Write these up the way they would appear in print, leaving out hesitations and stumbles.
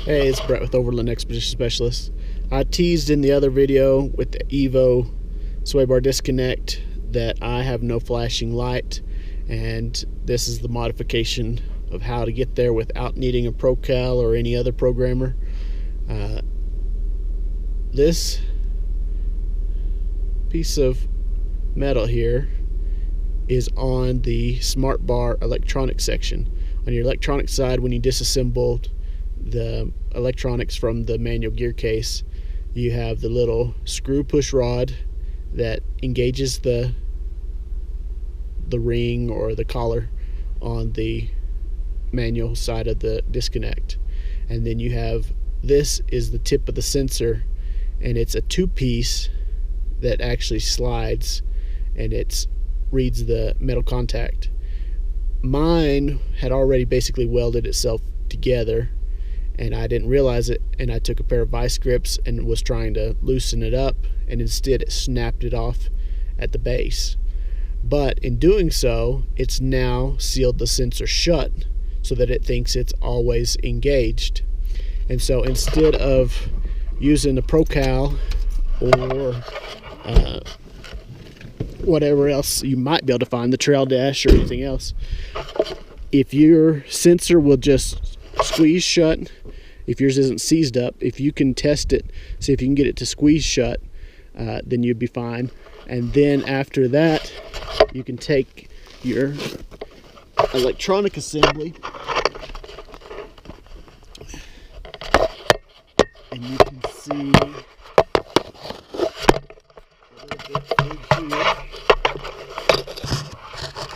Hey, it's Brett with Overland Expedition Specialist. I teased in the other video with the Evo Swaybar disconnect that I have no flashing light, and this is the modification of how to get there without needing a Procal or any other programmer. This piece of metal here is on the smart bar electronic section. On your electronic side, when you disassembled the electronics from the manual gear case, you have the little screw push rod that engages the ring or the collar on the manual side of the disconnect, and then you have this is the tip of the sensor, and it's a two-piece that actually slides and it reads the metal contact. Mine had already basically welded itself together, and I didn't realize it, and I took a pair of visegrips and was trying to loosen it up, and instead it snapped it off at the base. But in doing so, it's now sealed the sensor shut so that it thinks it's always engaged. And so instead of using a Procal or whatever else you might be able to find, the trail dash or anything else, if your sensor will just squeeze shut, if yours isn't seized up, if you can test it, see if you can get it to squeeze shut, then you'd be fine. And then after that, you can take your electronic assembly and you can see a little bit through here.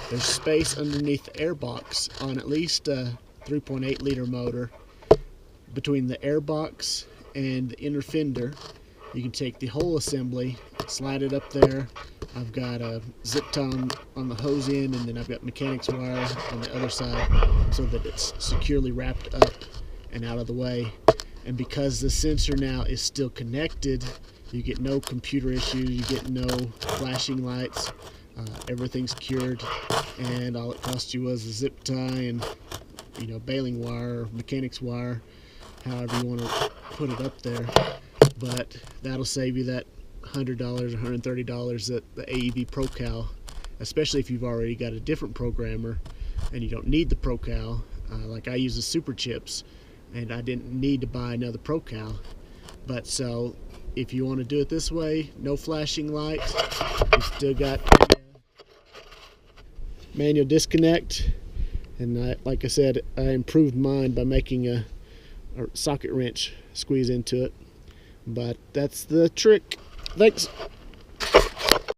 There's space underneath the airbox on at least a 3.8 liter motor. Between the airbox and the inner fender, you can take the whole assembly, slide it up there. I've got a zip tie on the hose end, and then I've got mechanics wire on the other side so that it's securely wrapped up and out of the way. And because the sensor now is still connected, you get no computer issues, you get no flashing lights, everything's cured, and all it cost you was a zip tie and baling wire or mechanics wire, however you want to put it up there. But that'll save you that $100 or $130 that the AEV Procal, especially if you've already got a different programmer and you don't need the Procal. Like I use the Super Chips, and I didn't need to buy another Procal. But so if you want to do it this way, no flashing lights, you still got the manual disconnect. And like I said, I improved mine by making a socket wrench squeeze into it. But that's the trick. Thanks.